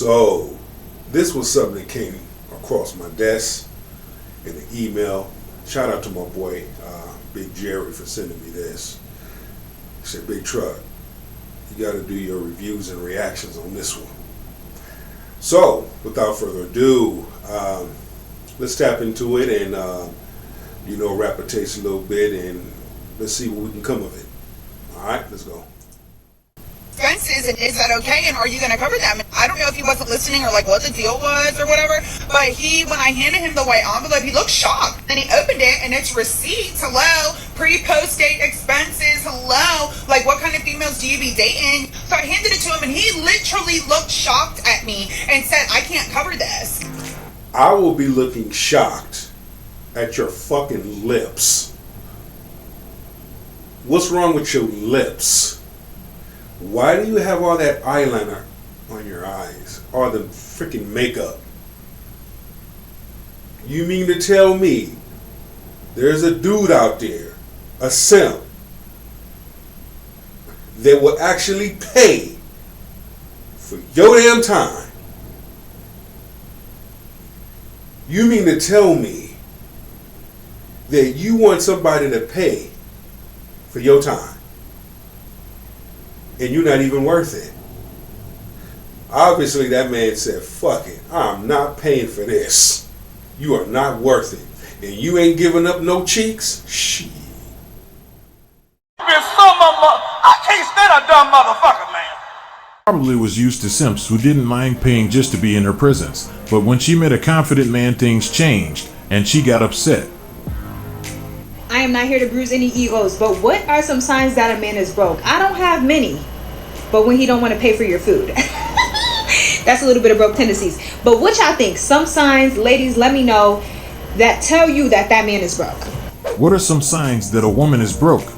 So, this was something that came across my desk in an email. Shout out to my boy, Big Jerry, for sending me this. He said, Big Truck, you got to do your reviews and reactions on this one. So, without further ado, let's tap into it and, wrap the taste a little bit, and let's see what we can come of it. All right, let's go. Expenses, and is that okay, and are you going to cover them? I don't know if he wasn't listening or like what the deal was or whatever, but when I handed him the white envelope, he looked shocked, and he opened it and it's receipts. Hello, pre-post date expenses. Hello, like what kind of females do you be dating? So I handed it to him and he literally looked shocked at me and said, I can't cover this. I will be looking shocked at your fucking lips. What's wrong with your lips? Why do you have all that eyeliner on your eyes? All the freaking makeup? You mean to tell me there's a dude out there, a simp, that will actually pay for your damn time? You mean to tell me that you want somebody to pay for your time? And you're not even worth it. Obviously, that man said, fuck it. I'm not paying for this. You are not worth it. And you ain't giving up no cheeks? Shit. I can't stand a dumb motherfucker, man. Probably was used to simps who didn't mind paying just to be in her presence. But when she met a confident man, things changed, and she got upset. I am not here to bruise any egos, but what are some signs that a man is broke? I don't have many, but when he don't want to pay for your food. That's a little bit of broke tendencies. But what y'all think? Some signs, ladies, let me know, that tell you that man is broke. What are some signs that a woman is broke?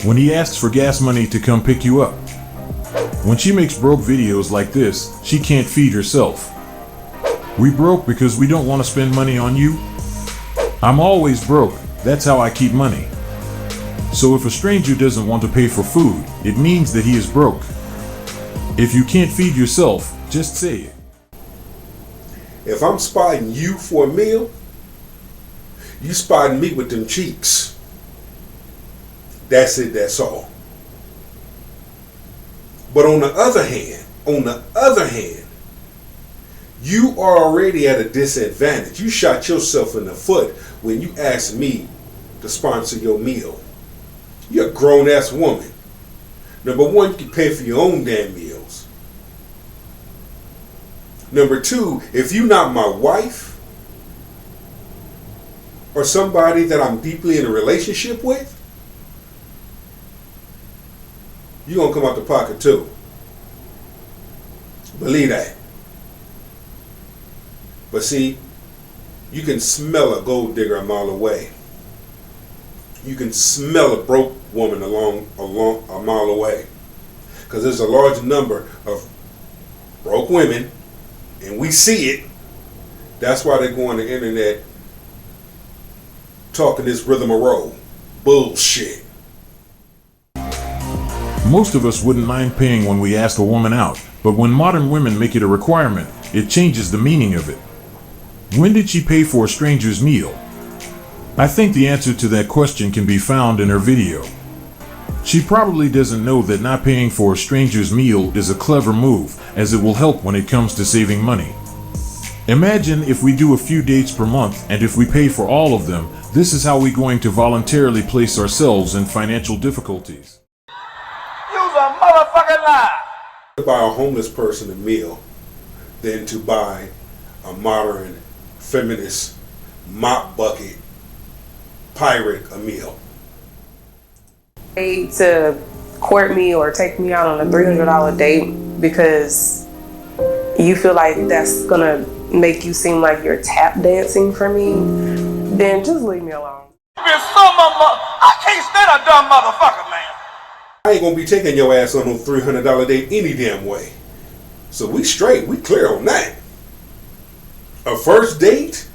When he asks for gas money to come pick you up. When she makes broke videos like this, she can't feed herself. We broke because we don't want to spend money on you. I'm always broke. That's how I keep money. So if a stranger doesn't want to pay for food, it means that he is broke. If you can't feed yourself, just say it. If I'm spotting you for a meal, you spotting me with them cheeks. That's it, that's all. But on the other hand, you are already at a disadvantage. You shot yourself in the foot when you asked me to sponsor your meal. You're a grown-ass woman. Number one, you can pay for your own damn meals. Number two, if you're not my wife or somebody that I'm deeply in a relationship with, you're going to come out the pocket too. Believe that. But see, you can smell a gold digger a mile away. You can smell a broke woman a mile away. Because there's a large number of broke women, and we see it. That's why they go on the internet talking this rhythm of roll bullshit. Most of us wouldn't mind paying when we ask a woman out, but when modern women make it a requirement, it changes the meaning of it. When did she pay for a stranger's meal? I think the answer to that question can be found in her video. She probably doesn't know that not paying for a stranger's meal is a clever move, as it will help when it comes to saving money. Imagine if we do a few dates per month, and if we pay for all of them, this is how we're going to voluntarily place ourselves in financial difficulties. You's a motherfucking lie. To buy a homeless person a meal than to buy a modern feminist mop bucket pirate a meal. To court me or take me out on a $300 date because you feel like that's gonna make you seem like you're tap dancing for me, then just leave me alone. I can't stand a dumb motherfucker, man. I ain't gonna be taking your ass on no $300 date any damn way. So we straight, we clear on that. A first date?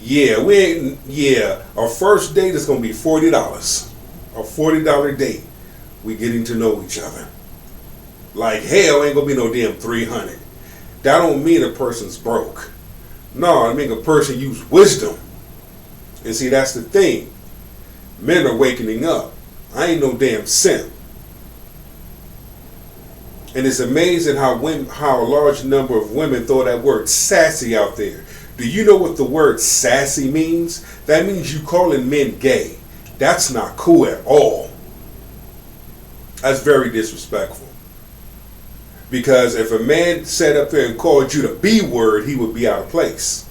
Yeah, our first date is gonna be $40. A $40 date. We getting to know each other. Like hell ain't gonna be no damn 300. that don't mean a person's broke. No, I mean a person use wisdom. And see, that's the thing. Men are wakening up. I ain't no damn simp. And it's amazing how a large number of women throw that word sassy out there. Do you know what the word sassy means? That means you calling men gay. That's not cool at all. That's very disrespectful. Because if a man sat up there and called you the B word, he would be out of place.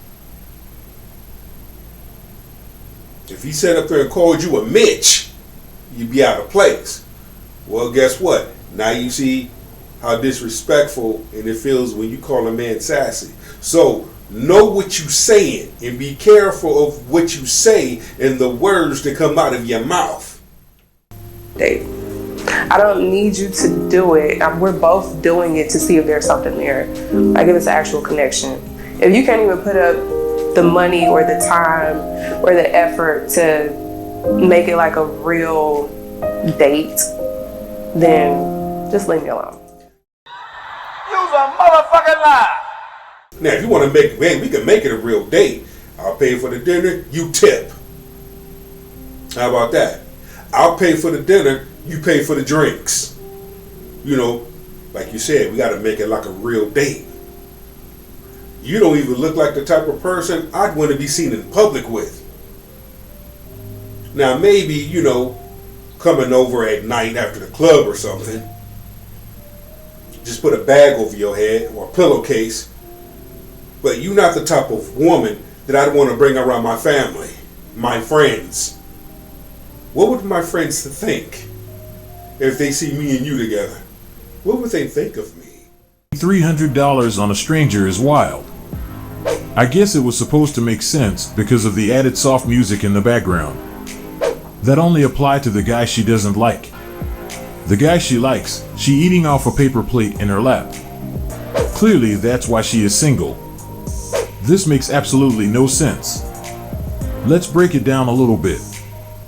If he sat up there and called you a Mitch, you'd be out of place. Well, guess what? Now you see how disrespectful and it feels when you call a man sassy. So know what you're saying and be careful of what you say and the words that come out of your mouth. Date. I don't need you to do it. We're both doing it to see if there's something there. Like if it's an actual connection. If you can't even put up the money or the time or the effort to make it like a real date, then just leave me alone. You's a motherfucking lie. Now, if you want to make, man, we can make it a real date. I'll pay for the dinner, you tip. How about that? I'll pay for the dinner, you pay for the drinks. You know, like you said, we got to make it like a real date. You don't even look like the type of person I'd want to be seen in public with. Now, maybe, you know, coming over at night after the club or something, just put a bag over your head or a pillowcase. But you're not the type of woman that I'd want to bring around my family, my friends. What would my friends think if they see me and you together? What would they think of me? $300 on a stranger is wild. I guess it was supposed to make sense because of the added soft music in the background. That only applied to the guy she doesn't like. The guy she likes, she eating off a paper plate in her lap. Clearly, that's why she is single. This makes absolutely no sense. Let's break it down a little bit.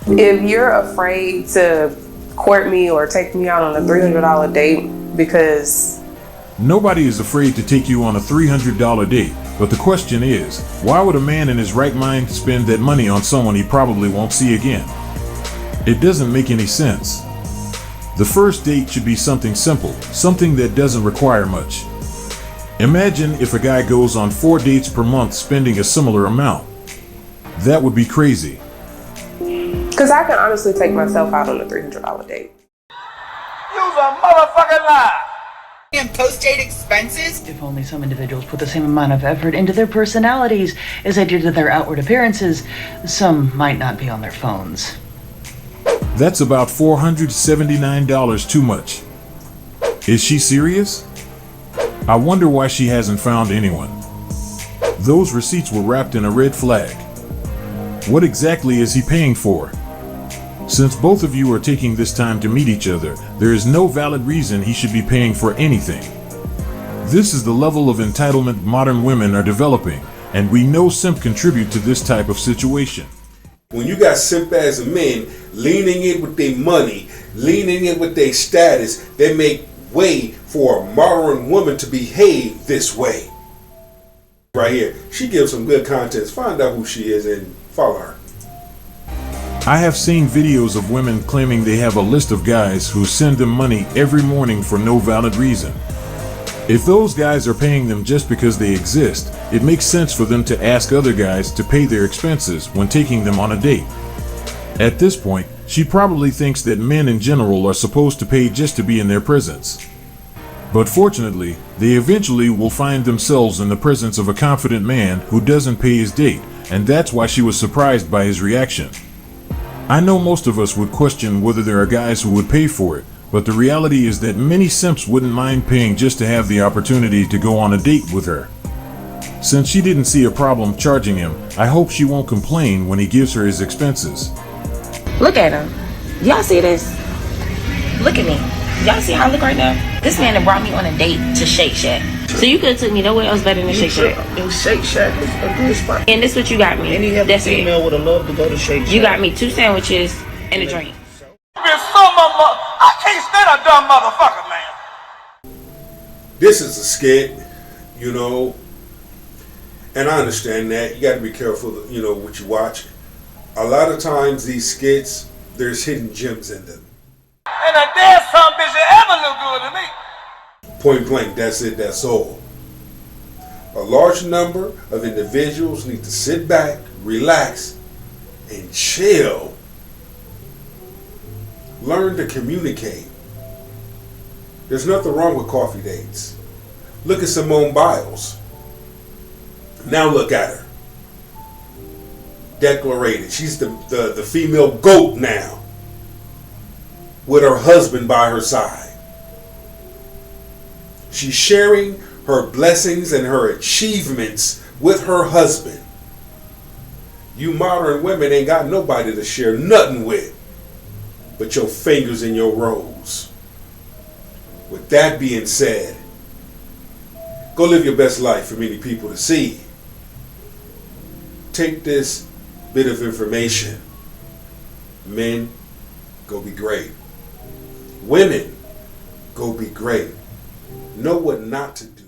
If you're afraid to court me or take me out on a $300 date because... Nobody is afraid to take you on a $300 date, but the question is, why would a man in his right mind spend that money on someone he probably won't see again? It doesn't make any sense. The first date should be something simple, something that doesn't require much. Imagine if a guy goes on 4 dates per month spending a similar amount. That would be crazy. Because I can honestly take myself out on a $300 date. You's a motherfucking lie. And post-date expenses? If only some individuals put the same amount of effort into their personalities as they did to their outward appearances, some might not be on their phones. That's about $479 too much. Is she serious? I wonder why she hasn't found anyone. Those receipts were wrapped in a red flag. What exactly is he paying for? Since both of you are taking this time to meet each other, there is no valid reason he should be paying for anything. This is the level of entitlement modern women are developing, and we know simp contribute to this type of situation. When you got simp ass men leaning in with their money, leaning in with their status, they make way for a modern woman to behave this way. Right here, she gives some good content. Find out who she is and follow her. I have seen videos of women claiming they have a list of guys who send them money every morning for no valid reason. If those guys are paying them just because they exist, it makes sense for them to ask other guys to pay their expenses when taking them on a date. At this point, she probably thinks that men in general are supposed to pay just to be in their presence. But fortunately, they eventually will find themselves in the presence of a confident man who doesn't pay his date, and that's why she was surprised by his reaction. I know most of us would question whether there are guys who would pay for it, but the reality is that many simps wouldn't mind paying just to have the opportunity to go on a date with her. Since she didn't see a problem charging him, I hope she won't complain when he gives her his expenses. Look at him. Y'all see this? Look at me. Y'all see how I look right now? This man that brought me on a date to Shake Shack. So you could have took me nowhere else better than Shake Shack. Shake Shack is a good spot. And this what you got me. Any That's it. female would have loved to go to Shake Shack. You got me 2 sandwiches and a drink. I can't stand a dumb motherfucker, man. This is a skit. you know. And I understand that. You got to be careful, you know, what you watch. A lot of times these skits, there's hidden gems in them. And a damn son bitch that ever look good to me. Point blank, that's it, that's all. A large number of individuals need to sit back, relax, and chill. Learn to communicate. There's nothing wrong with coffee dates. Look at Simone Biles. Now look at her. Declarated. She's the female GOAT now. With her husband by her side. She's sharing her blessings and her achievements with her husband. You modern women ain't got nobody to share nothing with but your fingers and your rose. With that being said, go live your best life for many people to see. Take this bit of information. Men, go be great. Women, go be great. Know what not to do.